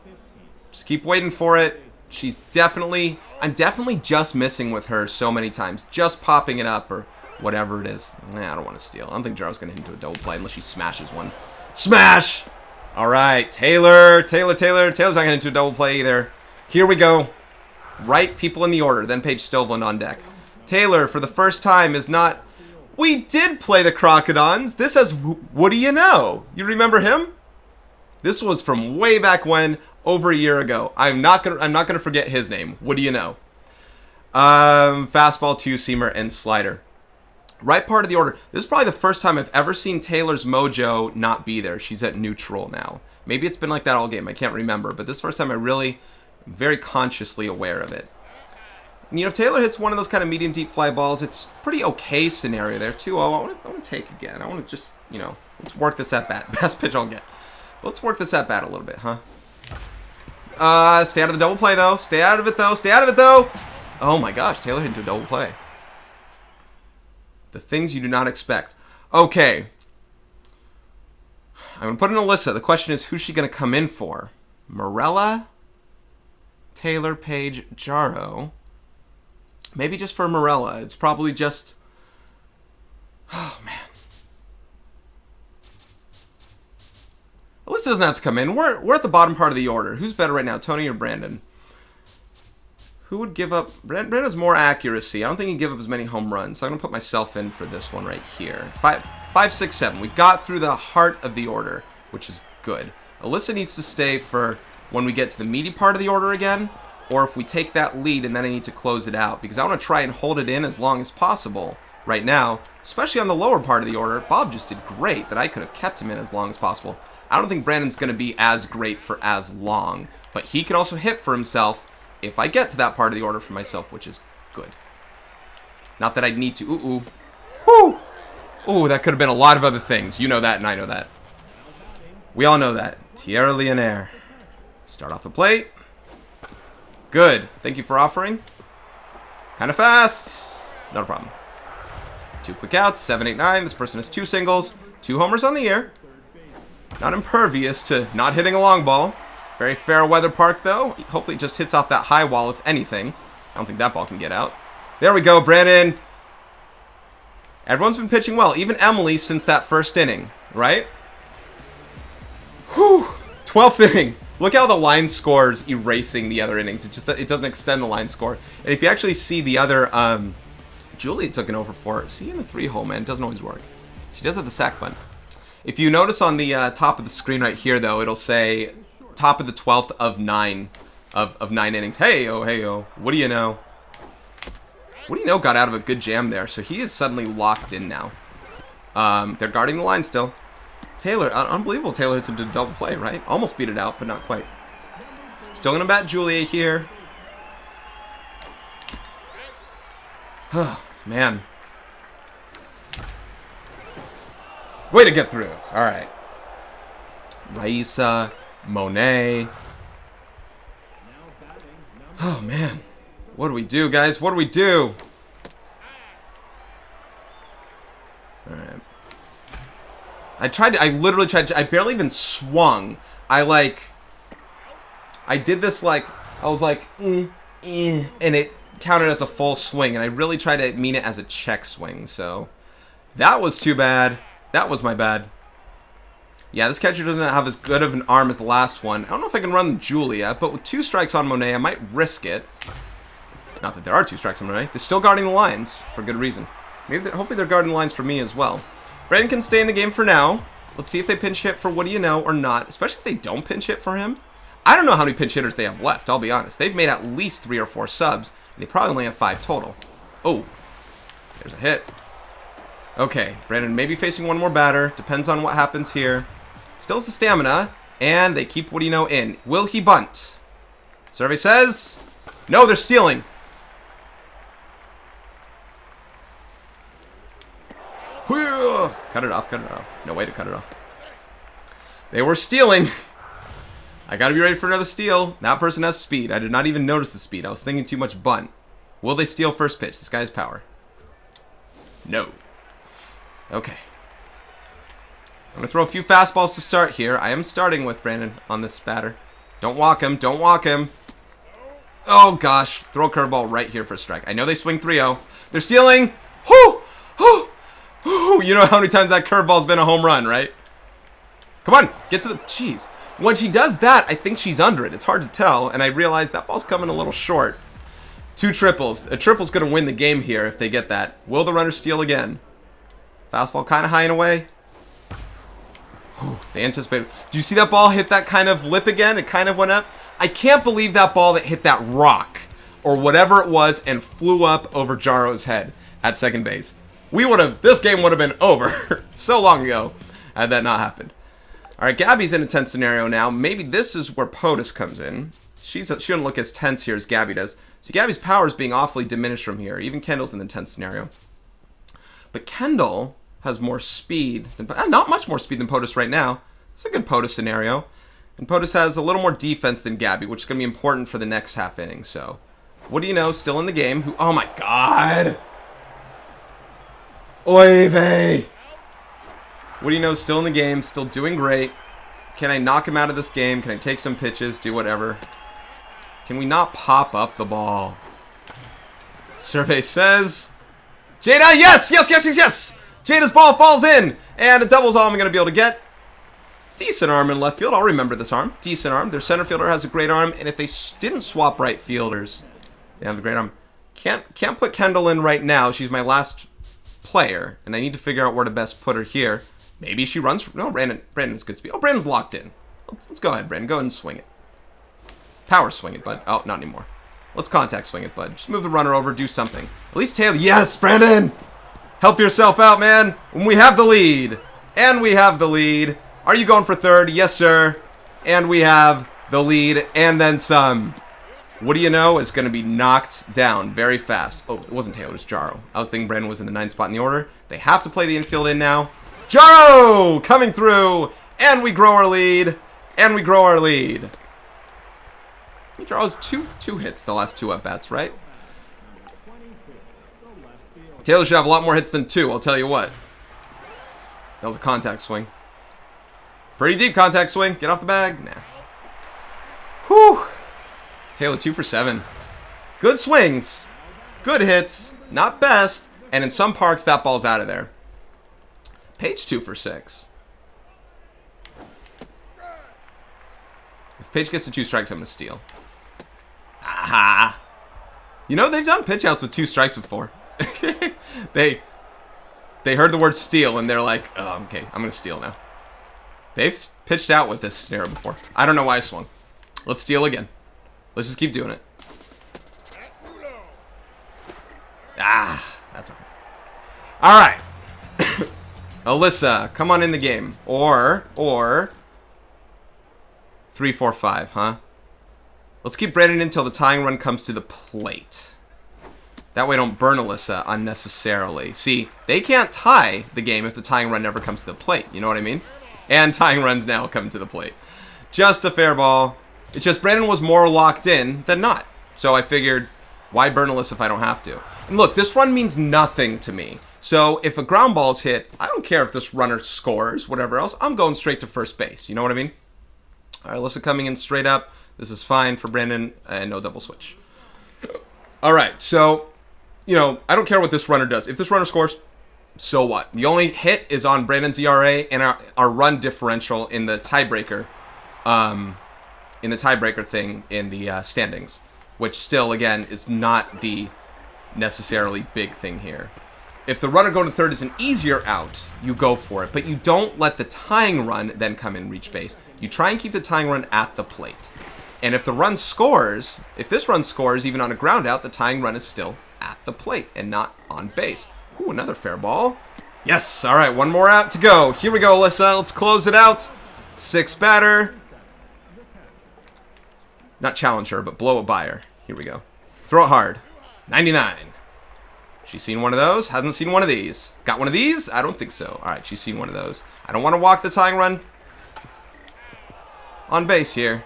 Just keep waiting for it. I'm definitely just missing with her so many times. Just popping it up or whatever it is. Nah, I don't want to steal. I don't think Jaro's going to hit into a double play unless she smashes one. Smash! All right, Taylor's not going to hit into a double play either. Here we go. Right people in the order. Then Paige Stoveland on deck. Taylor, for the first time, is not... We did play the Crocodons. This has... What do you know? You remember him? This was from way back when, over a year ago. I'm not gonna forget his name. What do you know? Fastball, two-seamer, and slider. Right part of the order. This is probably the first time I've ever seen Taylor's mojo not be there. She's at neutral now. Maybe it's been like that all game. I can't remember. But this is the first time I really very consciously aware of it. And, you know, if Taylor hits one of those kind of medium deep fly balls, it's pretty okay scenario there, too. Oh, I want to take again. I want to just, you know, let's work this at bat. Best pitch I'll get. But let's work this at bat a little bit, huh? Stay out of the double play, though. Stay out of it, though. Stay out of it, though. Oh, my gosh. Taylor hit into a double play. The things you do not expect. Okay. I'm going to put in Alyssa. The question is, who's she going to come in for? Morella? Taylor, Paige, Jaro? Maybe just for Morella. It's probably just... Oh, man. Alyssa doesn't have to come in. We're at the bottom part of the order. Who's better right now, Tony or Brandon? Who would give up... Brandon has more accuracy. I don't think he'd give up as many home runs. So I'm going to put myself in for this one right here. 5, 6, 7. We got through the heart of the order, which is good. Alyssa needs to stay for when we get to the meaty part of the order again, or if we take that lead and then I need to close it out, because I want to try and hold it in as long as possible right now, especially on the lower part of the order. Bob just did great that I could have kept him in as long as possible. I don't think Brandon's going to be as great for as long, but he can also hit for himself if I get to that part of the order for myself, which is good. Not that I'd need to. Ooh. Whoo! Ooh, that could have been a lot of other things. You know that, and I know that. We all know that. Tierra Leonere. Start off the plate. Good. Thank you for offering. Kind of fast. Not a problem. 2 quick outs. 7, 8, 9. This person has 2 singles. 2 homers on the year. Not impervious to not hitting a long ball. Very fair weather park, though. Hopefully it just hits off that high wall, if anything. I don't think that ball can get out. There we go, Brandon. Everyone's been pitching well. Even Emily since that first inning, right? Whew. 12th inning. Look how the line scores erasing the other innings. It doesn't extend the line score. And if you actually see the other, Julia took an over for. See in the 3-hole, man. It doesn't always work. She does have the sack button. If you notice on the top of the screen right here, though, it'll say top of the 12th of 9 of 9 innings. Hey-oh, hey-oh. What do you know? What do you know got out of a good jam there. So he is suddenly locked in now. They're guarding the line still. Taylor, unbelievable. Taylor hits into a double play, right? Almost beat it out, but not quite. Still going to bat Julia here. Oh, man. Way to get through. All right. Raisa, Monet. Oh, man. What do we do, guys? What do we do? All right. I literally tried to, I barely even swung. I did this I was like, and it counted as a full swing, and I really tried to mean it as a check swing, so that was too bad. That was my bad. Yeah, this catcher doesn't have as good of an arm as the last one. I don't know if I can run Julia, but with 2 strikes on Monet, I might risk it. Not that there are 2 strikes on Monet. They're still guarding the lines for good reason. Hopefully they're guarding the lines for me as well. Brandon can stay in the game for now. Let's see if they pinch hit for what do you know or not, especially if they don't pinch hit for him. I don't know how many pinch hitters they have left, I'll be honest. They've made at least 3 or 4 subs, and they probably only have 5 total. Oh, there's a hit. Okay, Brandon may be facing one more batter. Depends on what happens here. Still has the stamina, and they keep what do you know in. Will he bunt? Survey says, no, they're stealing. Cut it off, cut it off. No way to cut it off. They were stealing. I gotta be ready for another steal. That person has speed. I did not even notice the speed. I was thinking too much bunt. Will they steal first pitch? This guy has power. No. Okay. I'm going to throw a few fastballs to start here. I am starting with Brandon on this batter. Don't walk him. Don't walk him. Oh, gosh. Throw a curveball right here for a strike. I know they swing 3-0. They're stealing. Whoo! Whoo! Whoo! You know how many times that curveball's been a home run, right? Come on. Get to the... Jeez. When she does that, I think she's under it. It's hard to tell, and I realize that ball's coming a little short. 2 triples. A triple's going to win the game here if they get that. Will the runner steal again? Fastball kind of high and away. Whew, they anticipated. Do you see that ball hit that kind of lip again? It kind of went up. I can't believe that ball that hit that rock or whatever it was and flew up over Jaro's head at second base. This game would have been over so long ago had that not happened. All right, Gabby's in a tense scenario now. Maybe this is where POTUS comes in. She doesn't look as tense here as Gabby does. See, Gabby's power is being awfully diminished from here. Even Kendall's in the tense scenario. But Kendall has more speed. Not much more speed than POTUS right now. It's a good POTUS scenario. And POTUS has a little more defense than Gabby, which is going to be important for the next half inning. So, what do you know? Still in the game. Oh, my God. Oy vey. What do you know? Still in the game. Still doing great. Can I knock him out of this game? Can I take some pitches? Do whatever. Can we not pop up the ball? Survey says... Jada, yes! Yes, yes, yes, yes! Jada's ball falls in! And a double's all I'm going to be able to get. Decent arm in left field. I'll remember this arm. Decent arm. Their center fielder has a great arm. And if they didn't swap right fielders, they have a great arm. Can't put Kendall in right now. She's my last player. And I need to figure out where to best put her here. Maybe she runs... No, Brandon's good speed. Oh, Brandon's locked in. Let's go ahead, Brandon. Go ahead and swing it. Power swing it, bud. Oh, not anymore. Let's contact swing it, bud. Just move the runner over. Do something. At least Taylor... Yes, Brandon! Help yourself out, man. We have the lead. And we have the lead. Are you going for third? Yes, sir. And we have the lead and then some. What do you know? It's going to be knocked down very fast. Oh, it wasn't Taylor. It was Jaro. I was thinking Brandon was in the 9th spot in the order. They have to play the infield in now. Jaro coming through. And we grow our lead. And we grow our lead. Jaro's two hits the last 2 at-bats, right? Taylor should have a lot more hits than 2, I'll tell you what. That was a contact swing. Pretty deep contact swing. Get off the bag. Nah. Whew. Taylor 2 for 7. Good swings. Good hits. Not best. And in some parks, that ball's out of there. Paige 2 for 6. If Paige gets to 2 strikes, I'm going to steal. Aha! You know, they've done pitch outs with 2 strikes before. They heard the word steal and they're like, oh, okay, I'm going to steal now. They've pitched out with this scenario before. I don't know why I swung. Let's steal again. Let's just keep doing it. Ah, that's okay. All right. Alyssa, come on in the game. Or 3, 4, 5, huh? Let's keep Brandon until the tying run comes to the plate. That way don't burn Alyssa unnecessarily. See, they can't tie the game if the tying run never comes to the plate. You know what I mean? And tying runs now come to the plate. Just a fair ball. It's just Brandon was more locked in than not. So I figured, why burn Alyssa if I don't have to? And look, this run means nothing to me. So if a ground ball's hit, I don't care if this runner scores, whatever else. I'm going straight to first base. You know what I mean? All right, Alyssa coming in straight up. This is fine for Brandon, and no double switch. All right, so, you know, I don't care what this runner does. If this runner scores, So what? The only hit is on Brandon's ERA and our run differential in the tiebreaker, thing in the standings, which still, again, is not the necessarily big thing here. If the runner going to third is an easier out, you go for it, but you don't let the tying run then come in reach base. You try and keep the tying run at the plate. And if the run scores, if this run scores even on a ground out, the tying run is still at the plate and not on base. Ooh, another fair ball. Yes, all right, one more out to go. Here we go, Alyssa. Let's close it out. 6th batter. Not challenge her, but blow it by her. Here we go. Throw it hard. 99. She's seen one of those. Hasn't seen one of these. Got one of these? I don't think so. All right, she's seen one of those. I don't want to walk the tying run on base here.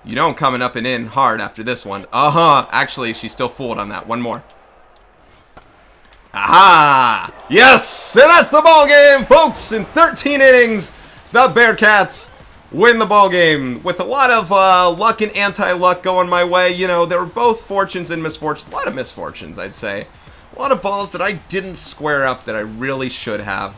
You know I'm coming up and in hard after this one. Actually, she's still fooled on that. One more. Aha! Yes! And that's the ball game, folks. In 13 innings, the Bearcats win the ball game with a lot of luck and anti-luck going my way. You know, there were both fortunes and misfortunes. A lot of misfortunes, I'd say. A lot of balls that I didn't square up that I really should have.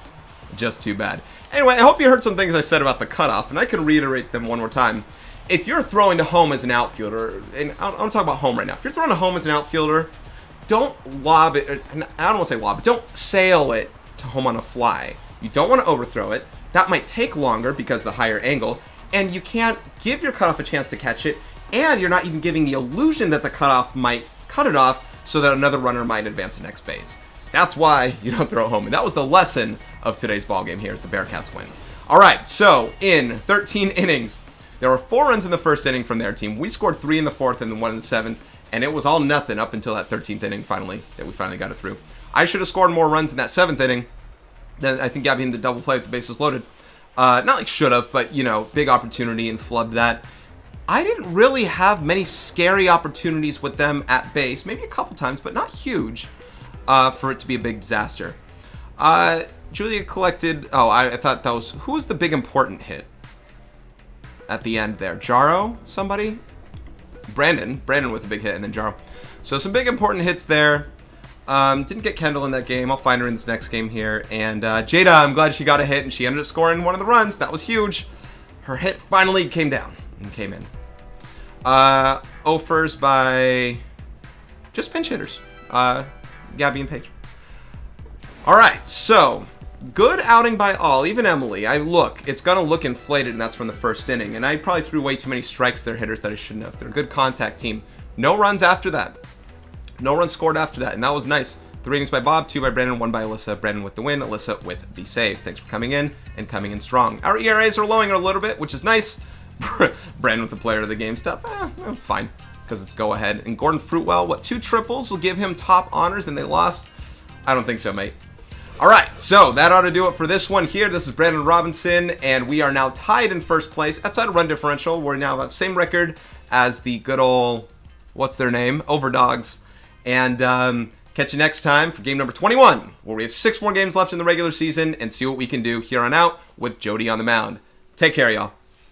Just too bad. Anyway, I hope you heard some things I said about the cutoff, and I can reiterate them one more time. If you're throwing to home as an outfielder, and I'm talking about home right now. If you're throwing to home as an outfielder, don't lob it. I don't want to say lob, but don't sail it to home on a fly. You don't want to overthrow it. That might take longer because of the higher angle, and you can't give your cutoff a chance to catch it, and you're not even giving the illusion that the cutoff might cut it off so that another runner might advance to next base. That's why you don't throw it home, and that was the lesson of today's ballgame here as the Bearcats win. All right, so in 13 innings, there were 4 runs in the first inning from their team. We scored 3 in the 4th and then 1 in the 7th, and it was all nothing up until that 13th inning that we finally got it through. I should have scored more runs in that 7th inning. Then I think Gabby in the double play with the bases loaded. Not like should have, but, you know, big opportunity and flubbed that. I didn't really have many scary opportunities with them at base. Maybe a couple times, but not huge for it to be a big disaster. Julia collected... Oh, I thought that was... Who was the big important hit at the end there? Jaro? Somebody? Brandon with a big hit, and then Jaro. So some big important hits there. Didn't get Kendall in that game. I'll find her in this next game here. And Jada, I'm glad she got a hit, and she ended up scoring one of the runs. That was huge. Her hit finally came down and came in. Offers by just pinch hitters. Gabby and Paige. All right, so good outing by all, even Emily. It's going to look inflated, and that's from the first inning. And I probably threw way too many strikes to their hitters that I shouldn't have. They're a good contact team. No runs after that. No runs scored after that, and that was nice. 3 innings by Bob, 2 by Brandon, 1 by Alyssa. Brandon with the win, Alyssa with the save. Thanks for coming in and coming in strong. Our ERAs are lowering a little bit, which is nice. Brandon with the player of the game stuff. Fine, because it's go ahead. And Gordon Fruitwell, 2 triples will give him top honors, and they lost? I don't think so, mate. All right, so that ought to do it for this one here. This is Brandon Robinson, and we are now tied in first place outside of run differential. We're now have the same record as the good old, what's their name? Overdogs. And catch you next time for game number 21, where we have 6 more games left in the regular season and see what we can do here on out with Jody on the mound. Take care, y'all.